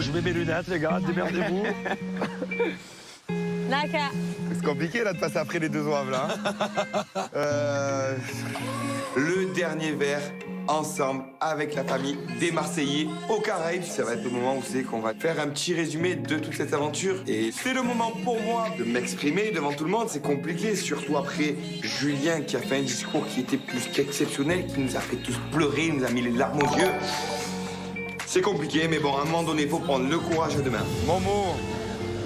Moi, je mets mes lunettes, les gars, démerdez-vous. Naka. C'est compliqué là de passer après les deux oeuvres là. Le dernier verre, ensemble, avec la famille des Marseillais aux Caraïbes. Ça va être le moment où c'est qu'on va faire un petit résumé de toute cette aventure. Et c'est le moment pour moi de m'exprimer devant tout le monde. C'est compliqué, surtout après Julien qui a fait un discours qui était plus qu'exceptionnel, qui nous a fait tous pleurer, il nous a mis les larmes aux yeux. C'est compliqué, mais bon, à un moment donné, il faut prendre le courage à deux mains. Mon mot,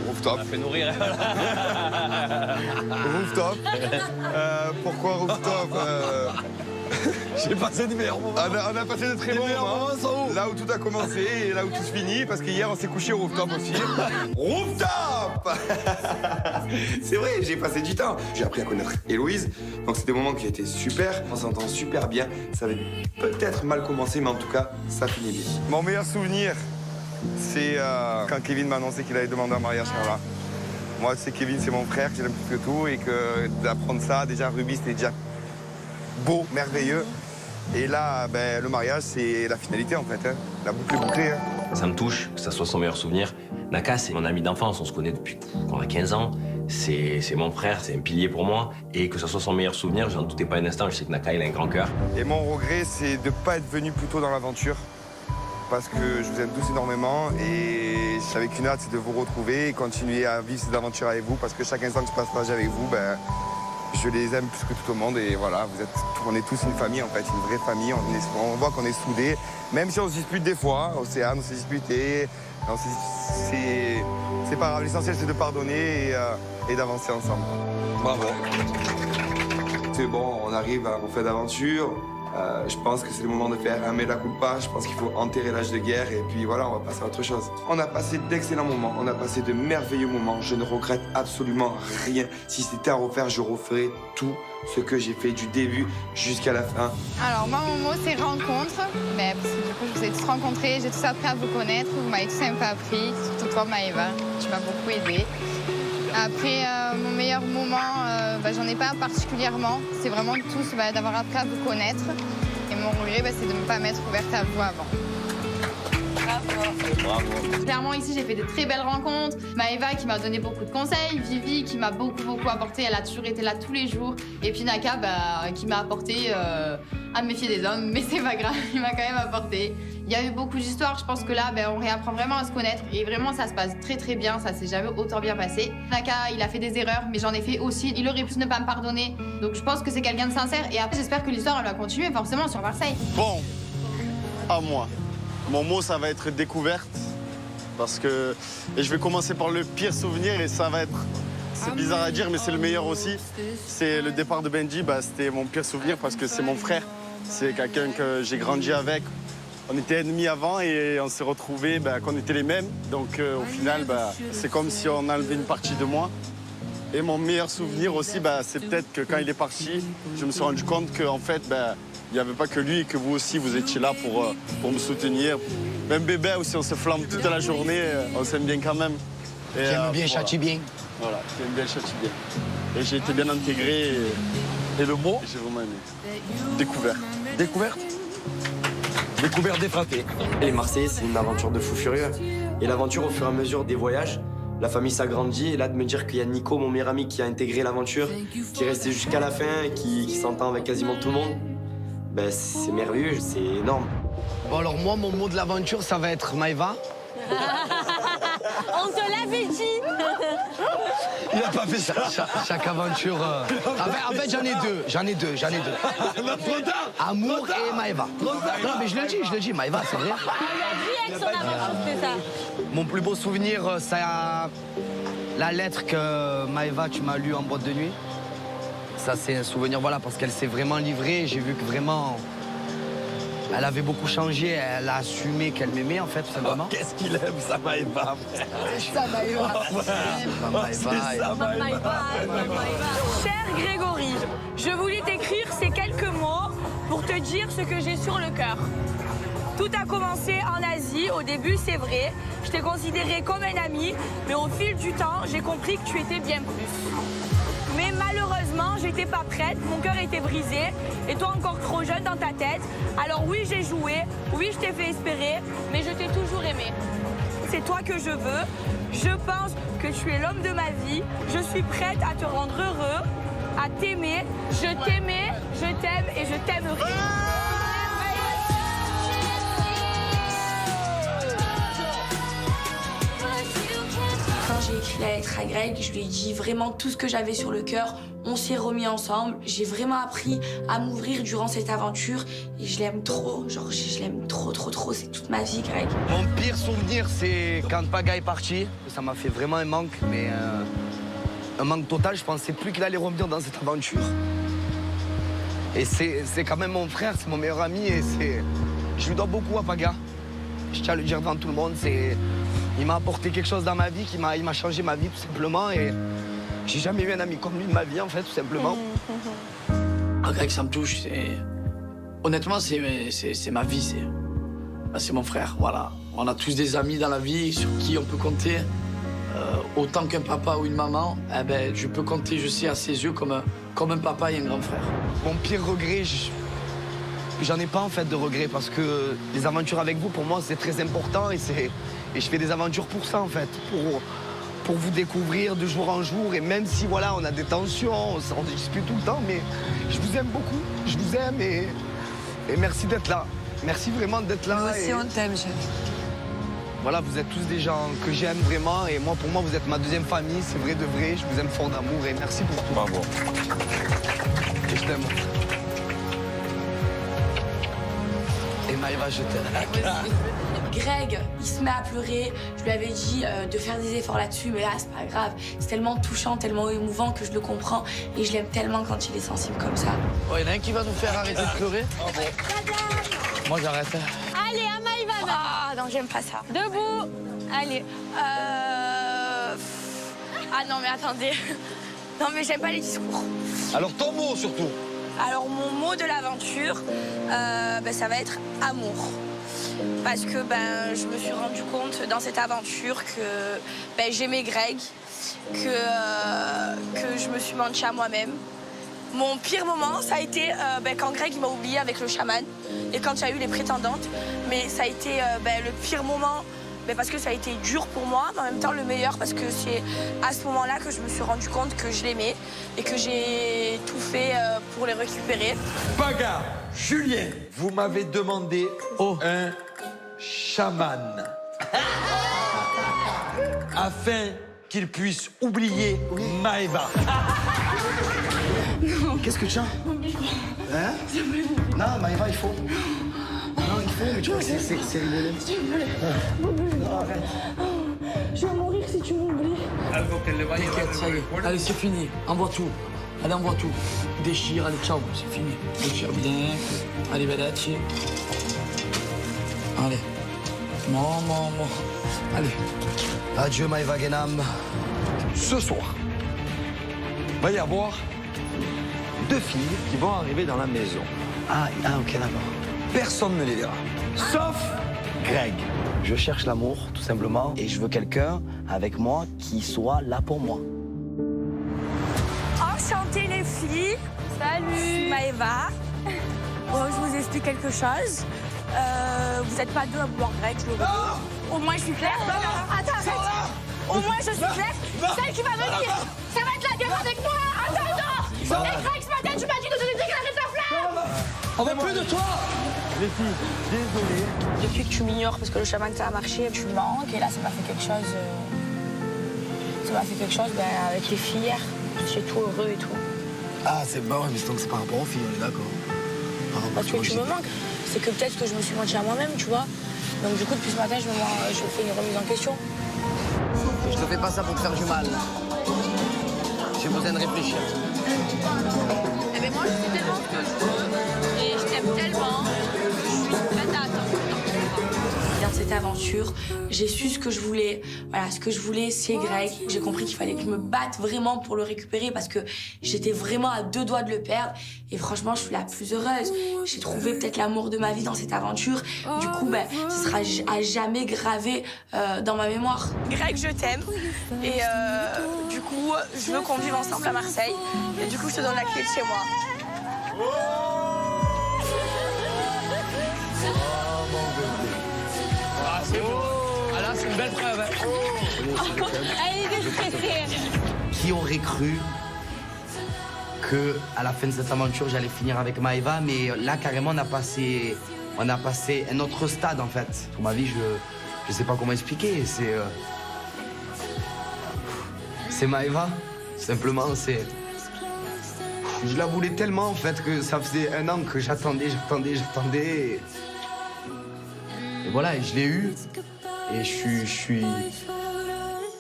rooftop. Ça fait nourrir. Rooftop. Pourquoi rooftop J'ai passé des meilleurs moments. on a passé de très bons moments. Là où tout a commencé et là où tout se finit, parce qu'hier on s'est couché au rooftop aussi. Rooftop. C'est vrai, j'ai passé du temps. J'ai appris à connaître Héloïse, donc c'est des moments qui étaient super. On s'entend super bien. Ça avait peut-être mal commencé, mais en tout cas, ça finit bien. Mon meilleur souvenir, c'est quand Kevin m'a annoncé qu'il allait demander un mariage à Carla. Moi, c'est Kevin, c'est mon frère, que j'aime plus que tout, et que d'apprendre ça, déjà Ruby, c'était déjà beau, merveilleux. Et là, ben, le mariage, c'est la finalité en fait. Hein. La boucle est bouclée. Hein. Ça me touche que ça soit son meilleur souvenir. Naka, c'est mon ami d'enfance, on se connaît depuis qu'on a 15 ans. C'est mon frère, c'est un pilier pour moi. Et que ça soit son meilleur souvenir, j'en doutais pas un instant, je sais que Naka, il a un grand cœur. Et mon regret, c'est de ne pas être venu plus tôt dans l'aventure. Parce que je vous aime tous énormément et j'avais qu'une hâte, c'est de vous retrouver et continuer à vivre cette aventure avec vous. Parce que chaque instant que je partage avec vous, ben, je les aime plus que tout au monde. Et voilà, on est tous une famille en fait, une vraie famille. On voit qu'on est soudés. Même si on se dispute des fois, Océane, on s'est disputé. C'est pas grave, l'essentiel c'est de pardonner et d'avancer ensemble. Bravo. C'est bon, on arrive à une fin d'aventure. Je pense que c'est le moment de faire un mea culpa. Je pense qu'il faut enterrer l'âge de guerre et puis voilà, on va passer à autre chose. On a passé d'excellents moments, on a passé de merveilleux moments. Je ne regrette absolument rien. Si c'était à refaire, je referais tout ce que j'ai fait du début jusqu'à la fin. Alors moi, mon mot, c'est rencontre. Mais parce que du coup, je vous ai tous rencontrés, j'ai tous appris à vous connaître. Vous m'avez tous un peu appris, surtout toi, Maëva. Tu m'as beaucoup aidé. Après, mon meilleur moment, j'en ai pas particulièrement. C'est vraiment tous d'avoir appris à vous connaître. Et mon regret, c'est de ne pas m'être ouverte à vous avant. Bravo. Clairement, ici, j'ai fait de très belles rencontres. Maëva qui m'a donné beaucoup de conseils. Vivi qui m'a beaucoup apporté. Elle a toujours été là tous les jours. Et puis Naka qui m'a apporté à me méfier des hommes. Mais c'est pas grave, il m'a quand même apporté. Il y a eu beaucoup d'histoires. Je pense que là, on réapprend vraiment à se connaître. Et vraiment, ça se passe très bien. Ça s'est jamais autant bien passé. Naka, il a fait des erreurs, mais j'en ai fait aussi. Il aurait pu ne pas me pardonner. Donc je pense que c'est quelqu'un de sincère. Et après, j'espère que l'histoire, elle va continuer forcément sur Marseille. Bon, à moi. Mon mot, ça va être découverte. Parce que... Et je vais commencer par le pire souvenir et ça va être... C'est bizarre à dire, mais c'est le meilleur aussi. C'est le départ de Benji. C'était mon pire souvenir parce que c'est mon frère. C'est quelqu'un que j'ai grandi avec. On était ennemis avant et on s'est retrouvés quand on était les mêmes. Donc au final, c'est comme si on enlevait une partie de moi. Et mon meilleur souvenir aussi, c'est peut-être que quand il est parti, je me suis rendu compte qu'en fait, il n'y avait pas que lui et que vous aussi, vous étiez là pour me soutenir. Même bébé aussi, on se flamme toute la journée, on s'aime bien quand même. J'aime bien, châtie bien. Voilà, j'aime bien, châtie bien. Et j'ai été bien intégré Et le mot? j'ai vraiment aimé. Découverte. Découverte. Découverte des frappés. Les Marseillais, c'est une aventure de fou furieux. Et l'aventure, au fur et à mesure des voyages, la famille s'agrandit. Et là, de me dire qu'il y a Nico, mon meilleur ami, qui a intégré l'aventure, qui est resté jusqu'à la fin, qui s'entend avec quasiment tout le monde, c'est merveilleux, c'est énorme. Bon, alors moi, mon mot de l'aventure, ça va être Maëva. On te l'avait dit. Il a pas fait ça. Chaque aventure... En fait, j'en ai deux. Amour et Maëva. Non, mais je le dis, Maëva, c'est vrai. Il a dit avec son amour, c'est ça. Mon plus beau souvenir, c'est la lettre que Maëva, tu m'as lue en boîte de nuit. Ça, c'est un souvenir, voilà, parce qu'elle s'est vraiment livrée. J'ai vu que vraiment, elle avait beaucoup changé. Elle a assumé qu'elle m'aimait, en fait, tout simplement. Qu'est-ce qu'il aime, ça Maëva. Ça, Maëva. Cher Grégory, je voulais t'écrire ces quelques mots pour te dire ce que j'ai sur le cœur. Tout a commencé en Asie, au début c'est vrai, je t'ai considéré comme un ami, mais au fil du temps, j'ai compris que tu étais bien plus. Mais malheureusement, j'étais pas prête, mon cœur était brisé, et toi encore trop jeune dans ta tête. Alors oui, j'ai joué, oui, je t'ai fait espérer, mais je t'ai toujours aimé. c'est toi que je veux. Je pense que tu es l'homme de ma vie. Je suis prête à te rendre heureux, à t'aimer. Je t'aimais, je t'aime et je t'aimerai. Quand j'ai écrit la lettre à Greg, je lui ai dit vraiment tout ce que j'avais sur le cœur. On s'est remis ensemble. J'ai vraiment appris à m'ouvrir durant cette aventure. Et je l'aime trop. Genre, je l'aime trop, trop, trop. C'est toute ma vie, Greg. Mon pire souvenir, c'est quand Paga est parti. Ça m'a fait vraiment un manque, mais un manque total. Je pensais plus qu'il allait revenir dans cette aventure. Et c'est quand même mon frère, c'est mon meilleur ami. Et je lui dois beaucoup à Paga. Je tiens à le dire devant tout le monde. Il m'a apporté quelque chose dans ma vie, il m'a changé ma vie tout simplement. Et j'ai jamais eu un ami comme lui de ma vie, en fait, tout simplement. Ah, Greg, ça me touche. Honnêtement, c'est ma vie. C'est mon frère, voilà. On a tous des amis dans la vie sur qui on peut compter. Autant qu'un papa ou une maman, eh ben, je peux compter, je sais, à ses yeux comme un papa et un grand frère. Mon pire regret, j'en ai pas en fait de regret parce que les aventures avec vous, pour moi, c'est très important et je fais des aventures pour ça en fait, pour vous découvrir de jour en jour. Et même si voilà, on a des tensions, on se dispute tout le temps, mais je vous aime beaucoup, je vous aime et merci d'être là. Merci vraiment d'être là. Nous aussi, on t'aime, chef. Voilà, vous êtes tous des gens que j'aime vraiment et moi, pour moi, vous êtes ma deuxième famille, c'est vrai de vrai, je vous aime fort d'amour et merci pour tout. Bravo. Et je t'aime. Et Maëva, je t'aime. Greg, il se met à pleurer. Je lui avais dit de faire des efforts là-dessus, mais là, c'est pas grave. C'est tellement touchant, tellement émouvant que je le comprends. Et je l'aime tellement quand il est sensible comme ça. Oh, y en a un qui va nous faire arrêter de pleurer. Moi, j'arrête. Allez, à Maïva. Ah non, j'aime pas ça. Debout. Allez. Ah non, mais attendez. Non, mais j'aime pas les discours. Alors ton mot surtout. Alors, mon mot de l'aventure, ça va être amour. Parce que je me suis rendu compte dans cette aventure que j'aimais Greg, que je me suis menti à moi-même. Mon pire moment, ça a été quand Greg m'a oublié avec le chaman et quand il y a eu les prétendantes. Mais ça a été le pire moment parce que ça a été dur pour moi, mais en même temps le meilleur parce que c'est à ce moment-là que je me suis rendu compte que je l'aimais et que j'ai tout fait pour les récupérer. Paga, Julien, vous m'avez demandé un chaman afin qu'il puisse oublier Maëva. Qu'est-ce que tu as? Hein? Non, Maëva, il faut. Non, il faut, mais tu vois, c'est rigolo. Non, arrête. Je vais mourir si tu m'oublies. T'inquiète, ça y est. Allez, c'est fini. Envoie tout. Allez, envoie tout. Déchire, allez, ciao, c'est fini. Déchire bien. Allez, Badachi. Allez. Non. Allez. Adieu, Maëva Genam. Ce soir, va y avoir 2 filles qui vont arriver dans la maison. Ah, ok, d'accord. Personne ne les verra, sauf Greg. Je cherche l'amour, tout simplement, et je veux quelqu'un avec moi qui soit là pour moi. Enchantée les filles. Salut. Maëva. Bon, je vous explique quelque chose. Vous n'êtes pas deux à vouloir Greg, je le redis. Au moins, je suis claire. Attends, arrête. Au moins, je suis claire. Celle qui va venir, ça va être la guerre avec moi. Attends. Et Greg, ce matin, tu m'as dit de te déclarer ta flamme. On veut plus de toi. Les filles, désolé. Depuis que tu m'ignores parce que le chaman ça a marché, tu me manques et là ça m'a fait quelque chose. Ça m'a fait quelque chose avec les filles hier. J'étais tout heureux et tout. Ah, c'est bon, mais donc c'est par rapport aux filles, on est d'accord. Parce que tu me manques. C'est que peut-être que je me suis menti à moi-même, tu vois. Donc du coup, depuis ce matin, je fais une remise en question. Je te fais pas ça pour te faire du mal. J'ai besoin de réfléchir. Eh bien, moi, je sais tellement ce que je veux et je t'aime tellement que je suis prête à attendre. Dans cette aventure, j'ai su ce que je voulais. Voilà, ce que je voulais, c'est Greg. J'ai compris qu'il fallait que je me batte vraiment pour le récupérer parce que j'étais vraiment à 2 doigts de le perdre. Et franchement, je suis la plus heureuse. J'ai trouvé peut-être l'amour de ma vie dans cette aventure. Du coup, ce sera à jamais gravé dans ma mémoire. Greg, je t'aime. Et du coup, je veux qu'on vive ensemble à Marseille. Et du coup, je te donne la clé de chez moi. Ah, c'est beau. Ah, là, c'est une belle belle preuve. Hein. Elle est stressée. Qui aurait cru que à la fin de cette aventure, j'allais finir avec Maëva, mais là, carrément, on a passé un autre stade, en fait. Pour ma vie, je sais pas comment expliquer. C'est Maëva, simplement, je la voulais tellement, en fait, que ça faisait 1 an que j'attendais. Et voilà, et je l'ai eu. Et je suis...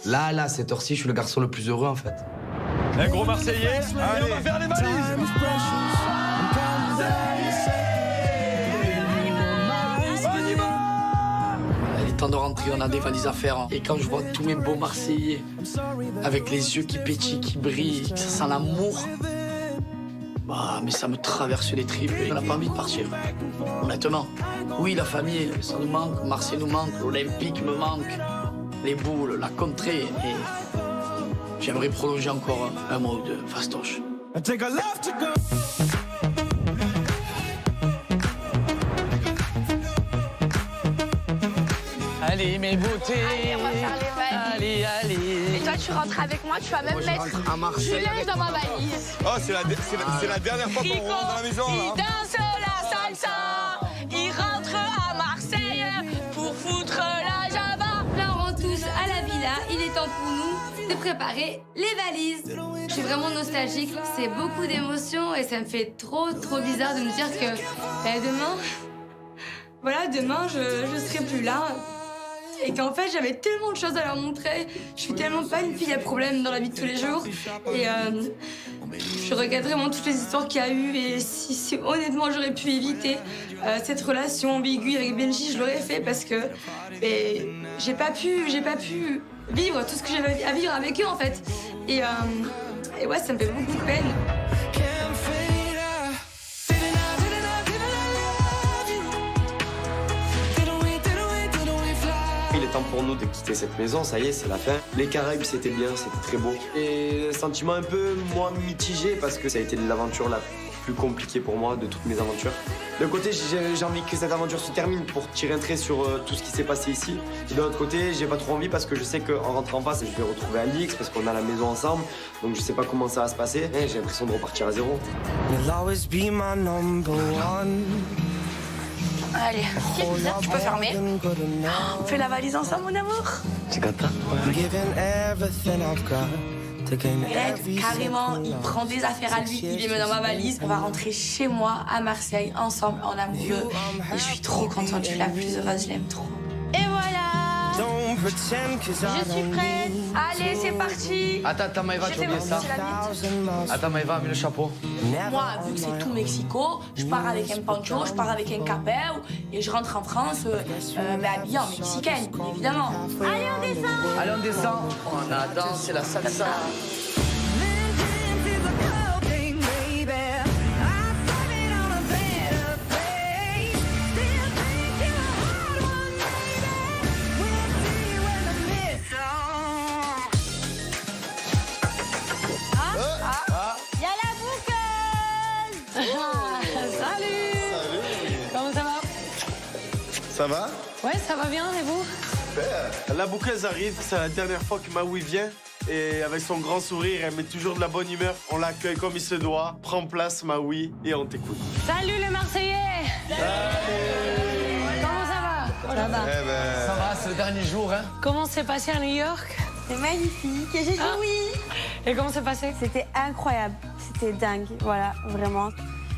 Là, à cette heure-ci, je suis le garçon le plus heureux, en fait. Un gros Marseillais, allez, on va faire les valises. Il est temps de rentrer, on a des valises à faire. Et quand je vois tous mes beaux Marseillais, avec les yeux qui pétillent, qui brillent, que ça sent l'amour, bah, mais ça me traverse les tripes et on n'a pas envie de partir. Honnêtement. Oui, la famille, ça nous manque, Marseille nous manque, l'Olympique me manque, les boules, la contrée. Et j'aimerais prolonger encore 1 mois ou 2, fastoche. Allez, mes beautés. Allez, on va faire les valises. Allez. Et toi, tu rentres avec moi, tu vas même mettre à Marseille. du linge dans ma valise. Oh, c'est la dernière fois qu'on rentre dans la maison, là. Il danse la salsa, il rentre à Marseille pour foutre la java. Là, on rentre tous à la villa. Il est temps pour nous de préparer les valises. Je suis vraiment nostalgique. C'est beaucoup d'émotions et ça me fait trop bizarre de me dire que demain, je serai plus là. Et qu'en fait, j'avais tellement de choses à leur montrer. Je suis tellement pas une fille à problème dans la vie de tous les jours. Et je regrette vraiment toutes les histoires qu'il y a eu. Et si honnêtement j'aurais pu éviter cette relation ambiguë avec Benji, je l'aurais fait parce que j'ai pas pu vivre tout ce que j'avais à vivre avec eux en fait. Et ouais, ça me fait beaucoup de peine. Il est temps pour nous de quitter cette maison, ça y est, c'est la fin. Les Caraïbes, c'était bien, c'était très beau. Et un sentiment un peu moins mitigé parce que ça a été l'aventure la plus compliquée pour moi de toutes mes aventures. D'un côté, j'ai envie que cette aventure se termine pour tirer un trait sur tout ce qui s'est passé ici. Et de l'autre côté, j'ai pas trop envie parce que je sais qu'en rentrant en face, je vais retrouver Alix parce qu'on a la maison ensemble. Donc je sais pas comment ça va se passer. Et j'ai l'impression de repartir à zéro. Allez, tu peux fermer. On fait la valise ensemble, mon amour. Tu gâtes. Greg, carrément, il prend des affaires à lui, il les met dans ma valise. On va rentrer chez moi à Marseille, ensemble, en amoureux. Et je suis trop contente, je suis la plus heureuse, je l'aime trop. Et voilà. Je suis prête. Allez, c'est parti. Attends, Maëva, tu as oublié ça. Attends, Maëva, mets le chapeau. Moi, vu que c'est tout Mexico, je pars avec un poncho, je pars avec un capel et je rentre en France habillée en mexicaine, évidemment. Allez, on descend. Allez, on descend. On a dansé la salsa. Il y a la boucle. Salut. Comment ça va? Ça va? Ouais, ça va bien, et vous? La bouqueuse arrive, c'est la dernière fois que Maui vient. Et avec son grand sourire, elle met toujours de la bonne humeur. On l'accueille comme il se doit. Prends place, Maui, et on t'écoute. Salut les Marseillais. Comment ça va? Ça va. Ça va, c'est le dernier jour, hein? Comment s'est passé à New York? C'est magnifique, et j'ai joui. Et comment c'est passé? C'était incroyable, c'était dingue, voilà, vraiment.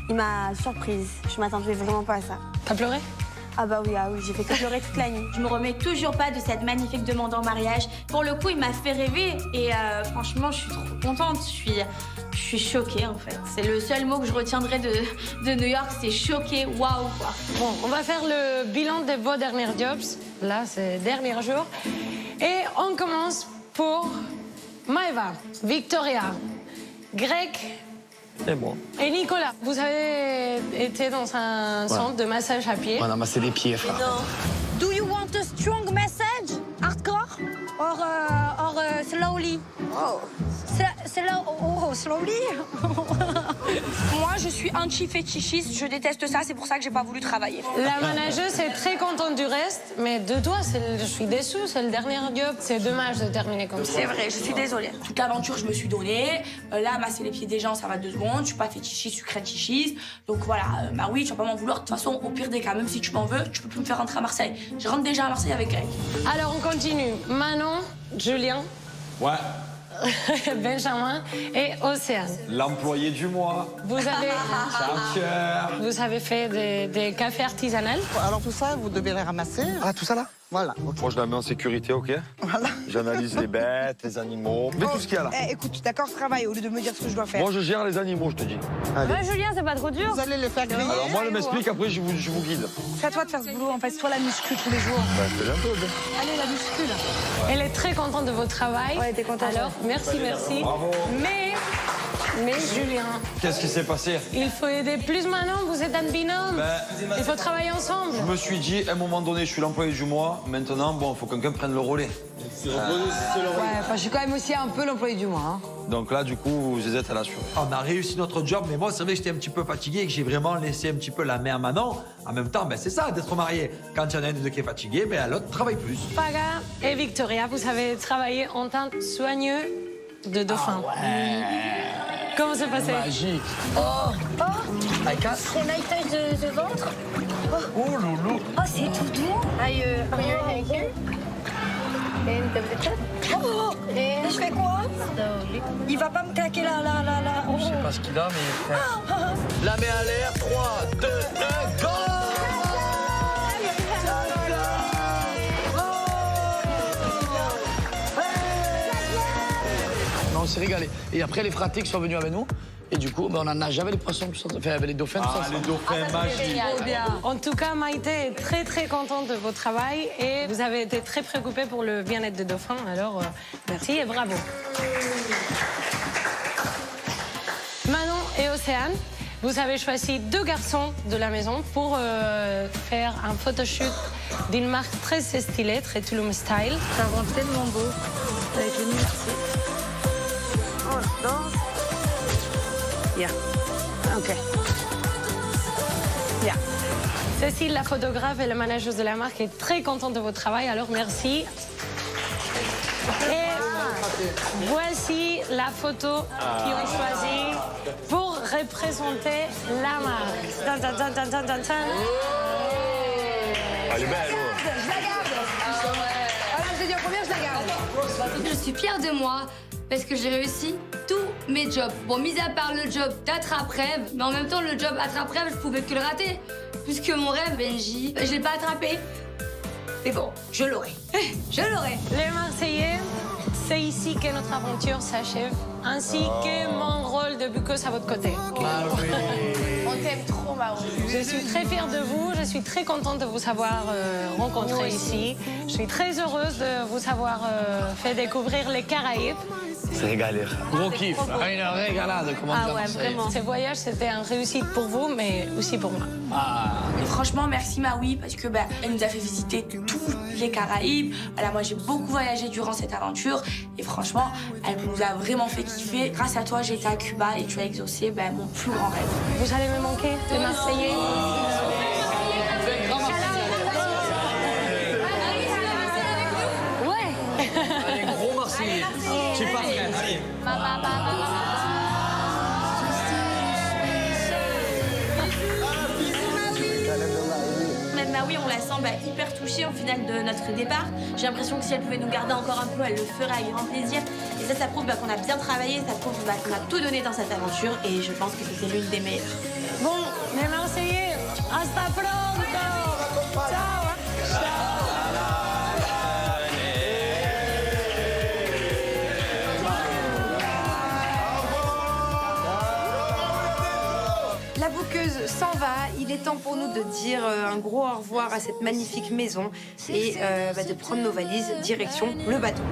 Il m'a surprise, je m'attendais vraiment pas à ça. T'as pleuré? Ah bah oui, j'ai fait que pleurer toute la nuit. Je me remets toujours pas de cette magnifique demande en mariage. Pour le coup, il m'a fait rêver et franchement, je suis trop contente. Je suis choquée en fait. C'est le seul mot que je retiendrai de New York, c'est choquée, waouh quoi. Bon, on va faire le bilan de vos derniers jobs. Là, c'est le dernier jour. Et on commence pour Maëva, Victoria, Greg Et moi. et Nicolas. Vous avez été dans un centre de massage à pied. On a massé des pieds, frère. Do you want a strong message? Hardcore? Or slowly? Oh. slow, slowly. Moi, je suis anti-fétichiste, je déteste ça, c'est pour ça que j'ai pas voulu travailler. La manageuse est très contente du reste, mais de toi, je suis déçue, c'est le dernier job. C'est dommage de terminer comme ça. C'est vrai, je suis désolée. Toute l'aventure, je me suis donnée. Là, masser les pieds des gens, ça va 2 secondes. Je suis pas fétichiste, je suis crétichiste. Donc voilà, oui, tu vas pas m'en vouloir. De toute façon, au pire des cas, même si tu m'en veux, tu peux plus me faire rentrer à Marseille. Je rentre déjà à Marseille avec Greg. Alors, on continue. Manon, Julien, Ouais. Benjamin et Océane. L'employé du mois. Vous avez fait des cafés artisanaux. Alors tout ça, vous devez les ramasser. Ah, tout ça là? Voilà. Moi, je la mets en sécurité, ok? Voilà. J'analyse les bêtes, les animaux. Mais tout ce qu'il y a là. Écoute, d'accord, travaille au lieu de me dire ce que je dois faire. Moi, je gère les animaux, je te dis. Allez. Ouais, Julien, c'est pas trop dur. Vous allez les faire griller. Alors, moi, elle m'explique, après, je vous guide. C'est à toi de faire ce boulot, en fait. C'est toi la muscu tous les jours. Bah, fais un peu. Allez, la muscu, là. Elle est très contente de votre travail. Ouais, t'es contente. Alors, merci. Bravo. Mais Julien, Qu'est-ce qui s'est passé? il faut aider plus Manon, vous êtes un binôme. Il faut travailler ensemble. Je me suis dit, à un moment donné, je suis l'employé du mois. Maintenant, bon, il faut que quelqu'un prenne le relais. Ouais, enfin, je suis quand même aussi un peu l'employé du mois. Hein. Donc là, du coup, vous êtes à la suite. On a réussi notre job, mais moi, c'est vrai que j'étais un petit peu fatigué et que j'ai vraiment laissé un petit peu la main à Manon. En même temps, c'est ça, d'être marié. Quand il y en a un des deux qui est fatigué, l'autre travaille plus. Paga et Victoria, vous avez travaillé en tant que soigneux de dauphin. Comment c'est passé? Magique. C'est maïtage de ventre. Oh, loulou. Oh, c'est tout doux. Oh, et je fais quoi? Il va pas me claquer là. Je sais pas ce qu'il a, mais... La main à l'air, 3, 2, 1, go! On s'est régalé. Et après, les fratés qui sont venus avec nous. Et du coup, on a nagé avec les poissons, tout ça. Enfin, avec les dauphins, tout ça. Les dauphins magiques. En tout cas, Maïté est très très contente de votre travail et vous avez été très préoccupée pour le bien-être des dauphins. Alors, merci et bravo. Manon et Océane, vous avez choisi 2 garçons de la maison pour faire un photoshoot d'une marque très stylée, très Tulum style. Ça rend tellement beau avec le nuit. Oh, non. Yeah. OK. Yeah. Cécile, la photographe et la manageuse de la marque, est très contente de votre travail, alors merci. Et voici la photo qu'ils ont choisie pour représenter la marque. Tan, tan, tan, tan, tan, tan, tan. Elle est belle, Je la garde. Alors, je te dis en première, je la garde. Je suis fière de moi parce que j'ai réussi tous mes jobs. Bon, mis à part le job d'attrape-rêve, mais en même temps, le job attrape-rêve, je pouvais que le rater. Puisque mon rêve, Benji, je l'ai pas attrapé. Mais bon, je l'aurai. Je l'aurai. Les Marseillais, c'est ici que notre aventure s'achève, ainsi que mon rôle de buqueuse à votre côté. On t'aime trop, Maro. Je suis très fière de vous, je suis très contente de vous avoir rencontré ici. Je suis très heureuse de vous avoir fait découvrir les Caraïbes. C'est régalé. Gros kiff. Une régalade, comment dire. Ouais, vraiment. Ces voyages, c'était un réussite pour vous, mais aussi pour moi. Et franchement, merci Maui, parce que elle nous a fait visiter tous les Caraïbes. Voilà, moi j'ai beaucoup voyagé durant cette aventure et franchement, elle nous a vraiment fait kiffer. Grâce à toi, j'ai été à Cuba et tu as exaucé mon plus grand rêve. Vous allez me manquer, les Marseillais. Ouais. Allez, gros Marseillais. Je suis pas prête, allez. Même Maui, on la sent hyper touchée au final de notre départ. J'ai l'impression que si elle pouvait nous garder encore un peu, elle le ferait avec grand plaisir. Et ça prouve qu'on a bien travaillé, ça prouve qu'on a tout donné dans cette aventure et je pense que c'était l'une des meilleures. Bon, les Marseillais, hasta pronto. Ciao. La bouqueuse s'en va, il est temps pour nous de dire un gros au revoir à cette magnifique maison et de prendre nos valises direction le bateau.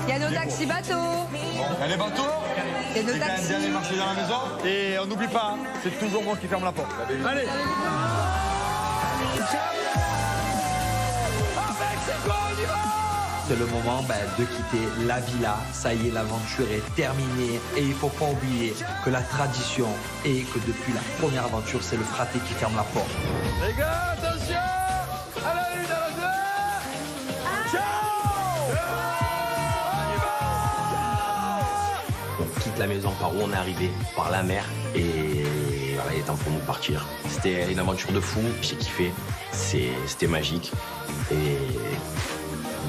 Il y a nos taxis bateaux. Elle est bateau. Il y a nos taxis. Dernier marché dans la maison. Et on n'oublie pas, c'est toujours moi qui ferme la porte. Allez. C'est le moment de quitter la villa. Ça y est, l'aventure est terminée. Et il faut pas oublier que la tradition est que depuis la première aventure, c'est le fraté qui ferme la porte. Les gars, attention! À la une, à la deux! Ciao! On quitte la maison par où on est arrivé, par la mer. Et voilà, il est temps pour nous de partir. C'était une aventure de fou. J'ai kiffé. C'était magique. Et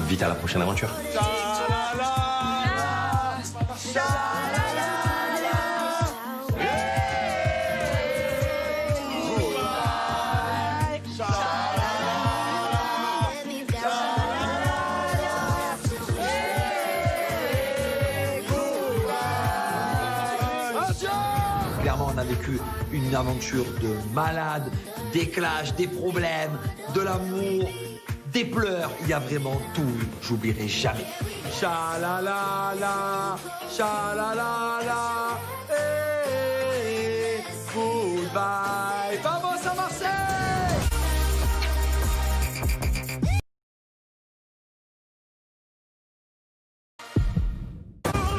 vite à la prochaine aventure. Clairement, on a vécu une aventure de malade, des clashs, des problèmes, de l'amour, des pleurs. Il y a vraiment tout eu. J'oublierai jamais. Cha-la-la-la, cha-la-la-la, hey, goodbye. Vamos à Marseille!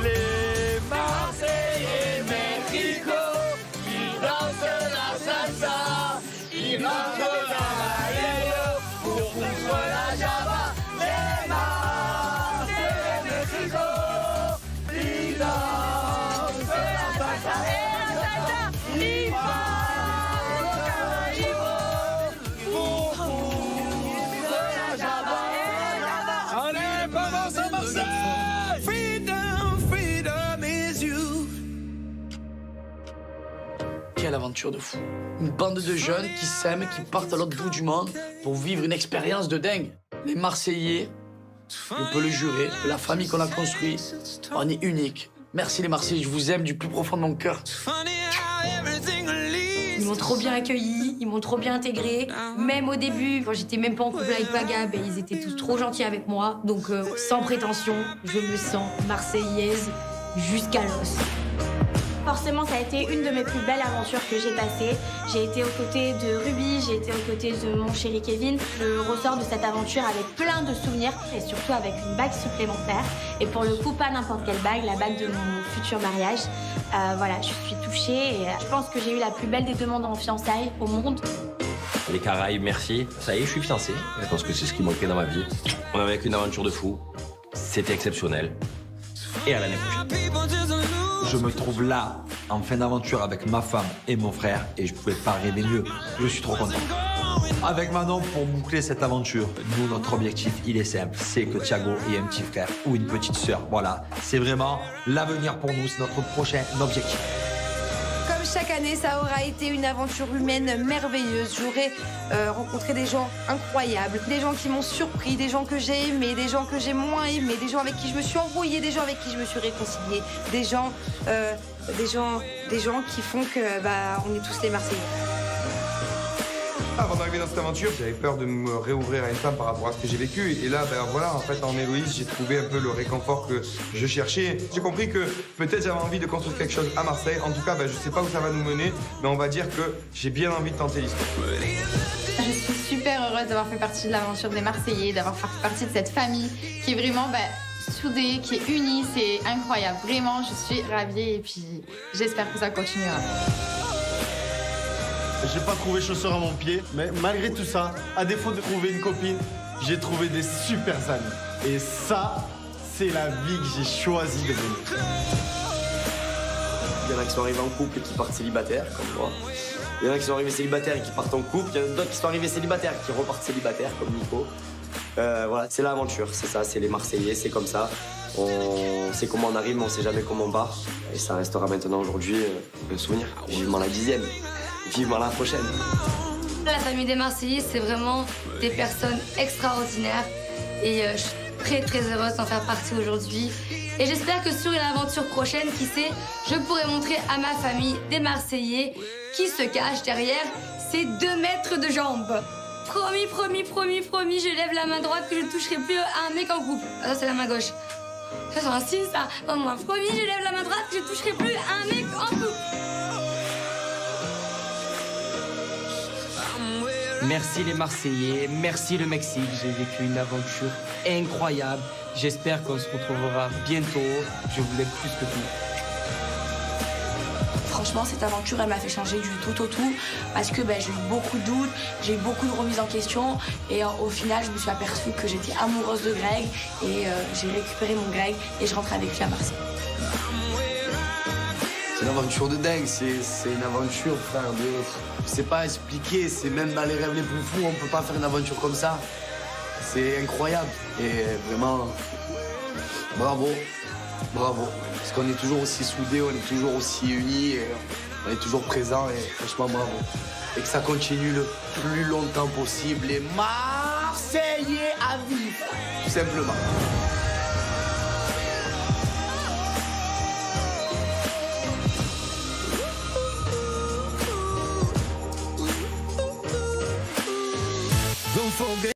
Les Marseillais, Mexico, ils dansent la salsa, ils rentrent dans la Rio pour foutre la java. Les Marseillais, Mexico, ils dansent la salsa et la salsa, ils parlent au Caraïbo pour foutre la java et la java. Allez, vamos à Marseille! Quelle aventure de fou. Une bande de jeunes qui s'aiment, qui partent à l'autre bout du monde pour vivre une expérience de dingue. Les Marseillais, je peux le jurer, la famille qu'on a construite, on est unique. Merci les Marseillais, je vous aime du plus profond de mon cœur. Ils m'ont trop bien accueilli, ils m'ont trop bien intégré. Même au début, quand j'étais même pas en couple avec Paga, ils étaient tous trop gentils avec moi. Donc sans prétention, je me sens marseillaise jusqu'à l'os. Forcément, ça a été une de mes plus belles aventures que j'ai passées. J'ai été aux côtés de Ruby, j'ai été aux côtés de mon chéri Kevin. Je ressors de cette aventure avec plein de souvenirs et surtout avec une bague supplémentaire. Et pour le coup, pas n'importe quelle bague, la bague de mon futur mariage. Voilà, je suis touchée et je pense que j'ai eu la plus belle des demandes en fiançailles au monde. Les Caraïbes, merci. Ça y est, je suis fiancé. Je pense que c'est ce qui manquait dans ma vie. On a vécu une aventure de fou. C'était exceptionnel. Et à l'année prochaine. Je me trouve là, en fin d'aventure avec ma femme et mon frère, et je pouvais pas rêver mieux. Je suis trop content. Avec Manon, pour boucler cette aventure, nous, notre objectif, il est simple. C'est que Thiago ait un petit frère ou une petite sœur. Voilà, c'est vraiment l'avenir pour nous, c'est notre prochain objectif. Comme chaque année, ça aura été une aventure humaine merveilleuse. J'aurai rencontré des gens incroyables, des gens qui m'ont surpris, des gens que j'ai aimés, des gens que j'ai moins aimés, des gens avec qui je me suis embrouillée, des gens avec qui je me suis réconciliée, des gens qui font que on est tous les Marseillais. Avant d'arriver dans cette aventure, j'avais peur de me réouvrir à une femme par rapport à ce que j'ai vécu. Et là, voilà, en fait, en Héloïse, j'ai trouvé un peu le réconfort que je cherchais. J'ai compris que peut-être j'avais envie de construire quelque chose à Marseille. En tout cas, je sais pas où ça va nous mener, mais on va dire que j'ai bien envie de tenter l'histoire. Je suis super heureuse d'avoir fait partie de l'aventure des Marseillais, d'avoir fait partie de cette famille qui est vraiment soudée, qui est unie. C'est incroyable. Vraiment, je suis ravie et puis j'espère que ça continuera. J'ai pas trouvé chaussures à mon pied, mais malgré tout ça, à défaut de trouver une copine, j'ai trouvé des super amis. Et ça, c'est la vie que j'ai choisi de mener. Il y en a qui sont arrivés en couple et qui partent célibataires, comme moi. Il y en a qui sont arrivés célibataires et qui partent en couple. Il y en a d'autres qui sont arrivés célibataires et qui repartent célibataires, comme Nico. Voilà, c'est l'aventure, c'est ça, c'est les Marseillais, c'est comme ça. On sait comment on arrive, mais on sait jamais comment on part. Et ça restera maintenant aujourd'hui un souvenir. Vivement la 10e. Vivement la prochaine. La famille des Marseillais, c'est vraiment des personnes extraordinaires. Et je suis très très heureuse d'en faire partie aujourd'hui. Et j'espère que sur une aventure prochaine, qui sait, je pourrai montrer à ma famille des Marseillais qui se cachent derrière ces 2 mètres de jambes. Promis, promis, promis, promis, je lève la main droite que je ne toucherai plus à un mec en couple. Ah, ça, c'est la main gauche. Ça, c'est un signe, ça. Non, non, promis, je lève la main droite que je ne toucherai plus à un mec en couple. Merci les Marseillais, merci le Mexique. J'ai vécu une aventure incroyable. J'espère qu'on se retrouvera bientôt. Je vous aime plus que tout. Franchement, cette aventure, elle m'a fait changer du tout au tout parce que j'ai eu beaucoup de doutes, j'ai eu beaucoup de remises en question et au final, je me suis aperçue que j'étais amoureuse de Greg et j'ai récupéré mon Greg et je rentre avec lui à Marseille. C'est une aventure de dingue, c'est une aventure, frère, c'est pas à expliquer, c'est même dans les rêves les plus fous, on peut pas faire une aventure comme ça. C'est incroyable et vraiment, bravo. Bravo, parce qu'on est toujours aussi soudés, on est toujours aussi unis, et on est toujours présents et franchement bravo. Et que ça continue le plus longtemps possible, les Marseillais à vivre, tout simplement. Don't forget.